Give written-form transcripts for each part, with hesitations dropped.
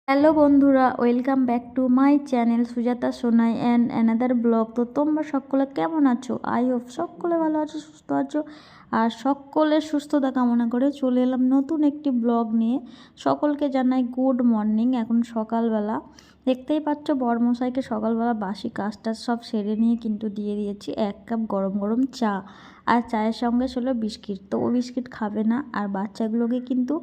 Hello বন্ধুরা, welcome back to my channel Sujata Sonai and another blog. তো তোমরা সকলে কেমন আছো? আই হোপ সকলে ভালো আছো, সুস্থ আছো। আর সকলের সুস্থতা কামনা করে চলে এলাম নতুন একটি ব্লগ নিয়ে। সকলকে জানাই গুড মর্নিং। এখন সকালবেলা দেখতেই পাচ্ছ, বরমশাইকে সকালবেলা বাসি কাজটা সব সেরে নিয়ে কিন্তু দিয়ে দিয়েছি 1 কাপ গরম গরম চা। আর চায়ের সঙ্গে ছিল বিস্কিট। তো ও বিস্কিট খাবে না, আর বাচ্চাগুলোকে কিন্তু,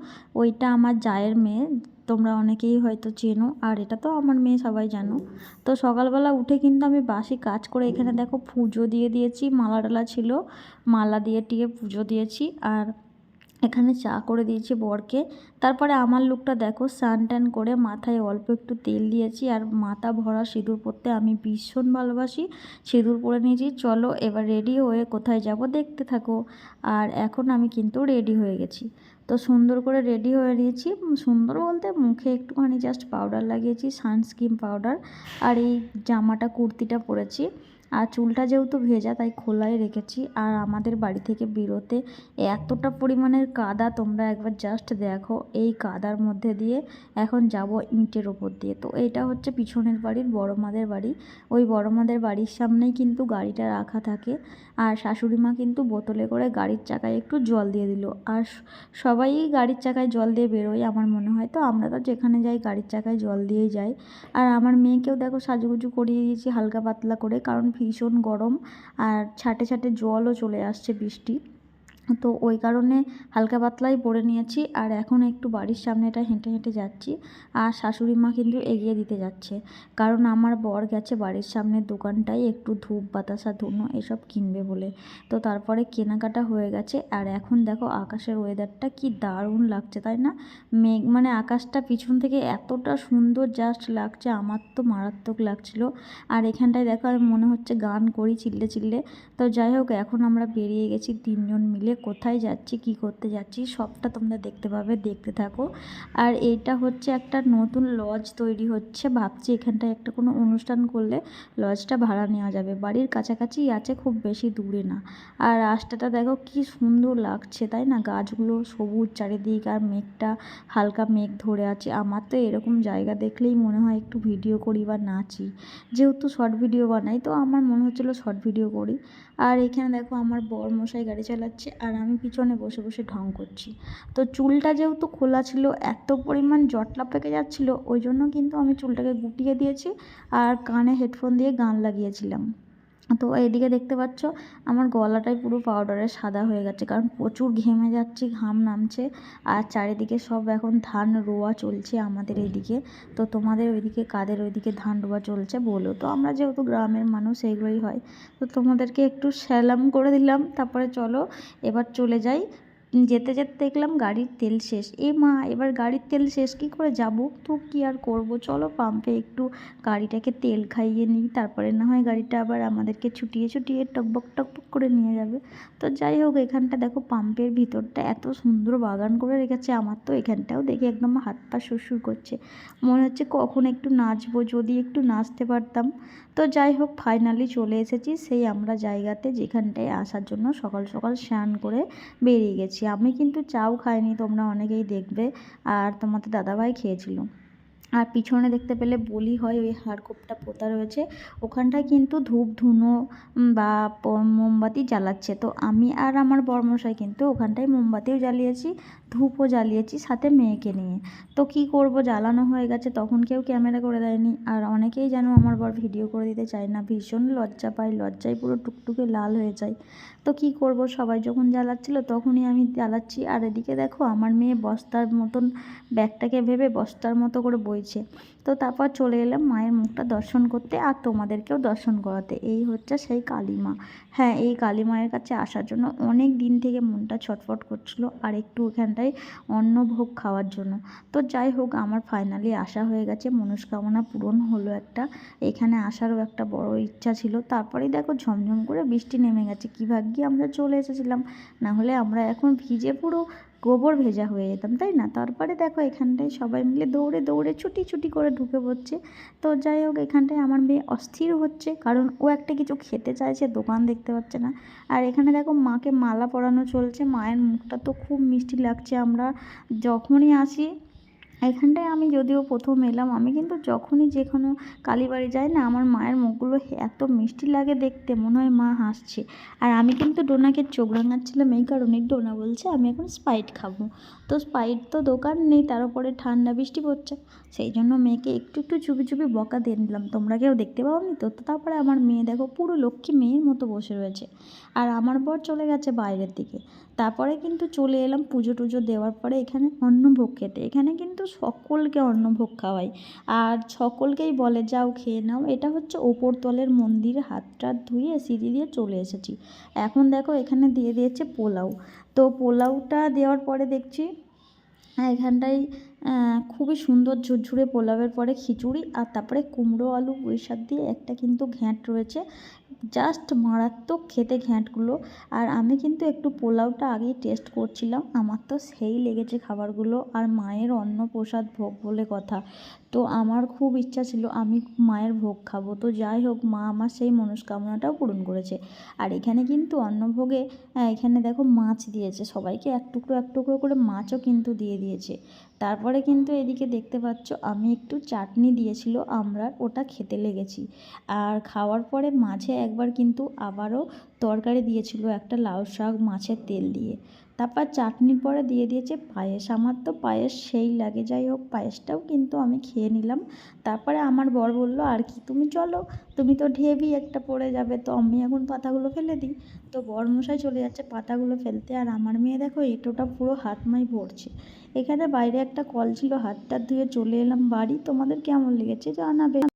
ওইটা আমার জায়ের মেয়ে, তোমরা অনেকেই হয়তো চেনো, আর এটা তো আমার মেয়ে, সবাই জানো। তো সকালবেলা উঠে কিন্তু আমি বাসি কাজ করে এখানে দেখো পুজো দিয়ে দিয়েছি, মালা ডালা ছিল, মালা দিয়ে টিয়ে পুজো দিয়েছি। আর এখানে চা করে দিয়েছি বরকে। তারপরে আমার লুকটা দেখো, স্নান টান করে মাথায় অল্প একটু তেল দিয়েছি, আর মাথা ভরা সিঁদুর পরতে আমি ভীষণ ভালোবাসি। সিঁদুর পরে নিয়েছি। চলো এবার রেডি হয়ে কোথায় যাব দেখতে থাকো। আর এখন আমি কিন্তু রেডি হয়ে গেছি। তো সুন্দর করে রেডি হয়ে নিয়েছি। সুন্দর বলতে মুখে একটুখানি জাস্ট পাউডার লাগিয়েছি, সানস্ক্রিন পাউডার। আর এই জামাটা, কুর্তিটা পরেছি। আর চুলটা যেহেতু ভেজা তাই খোলাই রেখেছি। আর আমাদের বাড়ি থেকে বেরোতে এতটা পরিমাণের কাদা, তোমরা একবার জাস্ট দেখো। এই কাদার মধ্যে দিয়ে এখন যাব ইটের ওপর দিয়ে। তো এটা হচ্ছে পিছনের বাড়ির বড়মাদের বাড়ি। ওই বড়মাদের বাড়ির সামনেই কিন্তু গাড়িটা রাখা থাকে। আর শাশুড়ি মা কিন্তু বোতলে করে গাড়ির চাকায় একটু জল দিয়ে দিল। আর সবাই গাড়ির চাকায় জল দিয়ে বেরোয় আমার মনে হয়। তো আমরা তো যেখানে যাই গাড়ির চাকায় জল দিয়েই যাই। আর আমার মেয়েকেও দেখো সাজুগুজু করিয়ে দিয়েছি হালকা পাতলা করে, কারণ ভীষণ গরম। আর ছাটে ছাটে জলও চলে আসছে, বৃষ্টি। তো ওই কারণে হালকা পাতলাই পরে নিয়েছি। আর এখন একটু বাড়ির সামনেটা হেঁটে হেঁটে যাচ্ছি। আর শাশুড়ি মা কিন্তু এগিয়ে দিতে যাচ্ছে, কারণ আমার বর গেছে বাড়ির সামনের দোকানটায় একটু ধূপ বাতাসা ধুনো এসব কিনবে বলে। তো তারপরে কেনাকাটা হয়ে গেছে। আর এখন দেখো আকাশের ওয়েদারটা কি দারুণ লাগছে, তাই না? মেঘ, মানে আকাশটা পিছন থেকে এতটা সুন্দর জাস্ট লাগছে, আমার তো মারাত্মক লাগছিল। আর এখানটায় দেখো আমি মনে হচ্ছে গান করি চিল্লে চিল্লে। তো যাই হোক, এখন আমরা বেরিয়ে গেছি 3জন মিলে। কোথায় যাচ্ছি, কি করতে যাচ্ছি, সবটা তোমরা দেখতে পাবে, দেখতে থাকো। আর এইটা হচ্ছে একটা নতুন লজ তৈরি হচ্ছে। ভাবছি এখানটায় একটা কোনো অনুষ্ঠান করলে লজটা ভাড়া নেওয়া যাবে। বাড়ির কাছাকাছি আছে, খুব বেশি দূরে না। আর রাস্তাটা দেখো কি সুন্দর লাগছে, তাই না? গাছগুলো সবুজ চারিদিক, আর মেঘটা হালকা মেঘ ধরে আছে। আমার তো এরকম জায়গা দেখলেই মনে হয় একটু ভিডিও করি বা নাচি। যেহেতু শর্ট ভিডিও বানাই, তো আমার মনে হচ্ছিলো শর্ট ভিডিও করি। আর এখানে দেখো আমার বর মশাই গাড়ি চালাচ্ছে, আর আমি পিছনে বসে বসে ঢং করছি। তো চুলটা যেহেতু খোলা ছিল, এত পরিমাণ জটলা পেকে যাচ্ছিলো, ওই জন্য কিন্তু আমি চুলটাকে গুটিয়ে দিয়েছি। আর কানে হেডফোন দিয়ে গান লাগিয়েছিলাম। তো এইদিকে দেখতে পাচ্ছ আমার গলাটাই পুরো পাউডারে সাদা হয়ে গেছে, কারণ প্রচুর ঘেমে যাচ্ছি, ঘাম নামছে। আর চারিদিকে সব এখন ধান রোয়া চলছে আমাদের এইদিকে। তো তোমাদের ওইদিকে কাদের ওইদিকে ধান রোয়া চলছে বলো তো? আমরা যেহেতু গ্রামের মানুষ, এইগুলোই হয়। তো তোমাদেরকে একটু স্যালাম করে দিলাম। তারপরে চলো এবার চলে যাই। যেতে যেতে দেখলাম গাড়ির তেল শেষ। মা, এবার গাড়ির তেল শেষ, কী করে যাব? তো কী আর করব, চলো পাম্পে একটু গাড়িটাকে তেল খাইয়ে নিই, তারপরে না হয় গাড়িটা আবার আমাদেরকে ছুটিয়ে ছুটিয়ে টকবক টকবক করে নিয়ে যাবে। তো যাই হোক, এখানটা দেখো পাম্পের ভিতরটা এত সুন্দর বাগান করে রেখেছে। আমার তো এখানটাও দেখে একদম হাত পা সুরসুর করছে, মনে হচ্ছে কখন একটু নাচবো, যদি একটু নাচতে পারতাম। তো যাই হোক, ফাইনালি চলে এসেছি সেই আমরা জায়গাতে, যেখানটায় আসার জন্য সকাল সকাল স্নান করে বেরিয়ে গেছি। আমি কিন্তু চাও খাইনি, তোমরা অনেকেই দেখবে। আর তোমাদের দাদাভাই খেয়েছিল। আর পিছনে দেখতে পেলে বলি হয়, ওই হাড়কোপটা পোতা রয়েছে, ওখানটায় কিন্তু ধূপ ধুনো বা মোমবাতি জ্বালাচ্ছে। তো আমি আর আমার বরমশাই কিন্তু ওখানটায় মোমবাতিও জ্বালিয়েছি, ধূপও জ্বালিয়েছি, সাথে মেয়েকে নিয়ে। তো কি করব, জ্বালানো হয়ে গেছে, তখন কেউ ক্যামেরা করে দেয়নি। আর অনেকেই যেন আমার বর ভিডিও করে দিতে চায় না, ভীষণ লজ্জা পায়, লজ্জায় পুরো টুকটুকে লাল হয়ে যায়। তো কি করব, সবাই যখন জ্বালাচ্ছিল তখনই আমি জ্বালাচ্ছি। আর এদিকে দেখো আমার মেয়ে বস্তার মতন, ব্যাগটাকে ভেবে বস্তার মতো করে বইছে। তো তারপর চলে এলাম মায়ের মুখটা দর্শন করতে, আর তোমাদেরকেও দর্শন করাতে। এই হচ্ছে সেই কালী মা। হ্যাঁ, এই কালী মায়ের কাছে আসার জন্য অনেক দিন থেকে মনটা ছটফট করছিল, আর একটু এখানটায় অন্নভোগ খাওয়ার জন্য। তো যাই হোক, আমার ফাইনালি আসা হয়ে গেছে, মনস্কামনা পূরণ হলো একটা। এখানে আসারও একটা বড় ইচ্ছা ছিল। তারপরেই দেখো ঝমঝম করে বৃষ্টি নেমে গেছে। কী ভাগ্যে আমরা চলে এসেছিলাম, না হলে আমরা এখন ভিজে পুরো গোবর ভেজা হয়ে যেতাম, তাই না? তারপরে দেখো এখানটায় সবাই মিলে দৌড়ে দৌড়ে ছুটি ছুটি করে ঢুকে পড়ছে। তো যাই হোক, এখানটায় আমার মেয়ে অস্থির হচ্ছে, কারণ ও একটা কিছু খেতে চাইছে, দোকান দেখতে পাচ্ছে না। আর এখানে দেখো মাকে মালা পরানো চলছে। মায়ের মুখটা তো খুব মিষ্টি লাগছে। আমরা যখনই আসি এখানটায় আমি যদিও প্রথম এলাম, আমি কিন্তু যখনই যেখানে কালীবাড়ি যাই না, আমার মায়ের মুখগুলো এত মিষ্টি লাগে দেখতে, মনে হয় মা হাসছে। আর আমি কিন্তু ডোনাকে চোখ রাঙাচ্ছিলাম এই কারণেই, ডোনা বলছে আমি এখন স্প্রাইট খাবো। তো স্প্রাইট তো দোকান নেই, তার উপরে ঠান্ডা বৃষ্টি পড়ছে, সেই জন্য মেয়েকে একটু একটু চুপি চুপি বকা দিয়ে নিলাম। তোমরা কেউ দেখতে পাওনি তো? তারপরে আমার মেয়ে দেখো পুরো লক্ষ্মী মেয়ের মতো বসে রয়েছে, আর আমার বর চলে গেছে বাইরের দিকে। তারপরে কিন্তু চলে এলাম পুজো টুজো দেওয়ার পরে এখানে অন্নভোগ খেতে। এখানে কিন্তু সকলকে অন্নভোগ খাওয়াই, আর সকলকেই বলে যাও খেয়ে নাও। এটা হচ্ছে ওপরতলের মন্দিরে হাত টাত ধুয়ে সিঁড়ি দিয়ে চলে এসেছি। এখন দেখো এখানে দিয়ে দিয়েছে পোলাও। তো পোলাওটা দেওয়ার পরে দেখছি এখানটায় খুবই সুন্দর ঝুরঝুরে পোলাওয়ের পরে খিচুড়ি, আর তারপরে কুমড়ো আলু পুঁই শাক দিয়ে একটা কিন্তু ঘ্যাঁট রয়েছে, জাস্ট মারাত্মক খেতে ঘ্যাঁটগুলো। আর আমি কিন্তু একটু পোলাওটা আগেই টেস্ট করছিলাম, আমার তো সেই লেগেছে খাবারগুলো। আর মায়ের অন্নপ্রসাদ ভোগ বলে কথা, তো আমার খুব ইচ্ছা ছিল আমি মায়ের ভোগ খাবো। তো যাই হোক, মা আমার সেই মনস্কামনাটাও পূরণ করেছে। আর এখানে কিন্তু অন্নভোগে এখানে দেখো মাছ দিয়েছে, সবাইকে এক টুকরো করে মাছও কিন্তু দিয়ে দিয়েছে। তারপরে কিন্তু এদিকে দেখতে পাচ্ছ আমি একটু চাটনি দিয়েছিল আমড়ার, ওটা খেতে লেগেছি। আর খাওয়ার পরে মাঝে একবার কিন্তু আবারও তরকারি দিয়েছিল, একটা লাউ শাক মাছের তেল দিয়ে। তারপর চাটনির পরে দিয়ে দিয়েছে পায়েস, আমার তো পায়েস সেই লাগে। যাই হোক, পায়েসটাও কিন্তু আমি খেয়ে নিলাম। তারপরে আমার বর বললো আর কি, তুমি চলো, তুমি তো ঢেবি একটা পড়ে যাবে। তো আমি এখন পাতাগুলো ফেলে দিই। তো বরমশাই চলে যাচ্ছে পাতাগুলো ফেলতে, আর আমার মেয়ে দেখো এঁটোটা পুরো হাত মাই ভরছে। এখানে বাইরে একটা কল ছিল, হাতটা ধুয়ে চলে এলাম বাড়ি। তোমাদের কেমন লেগেছে জানাবে।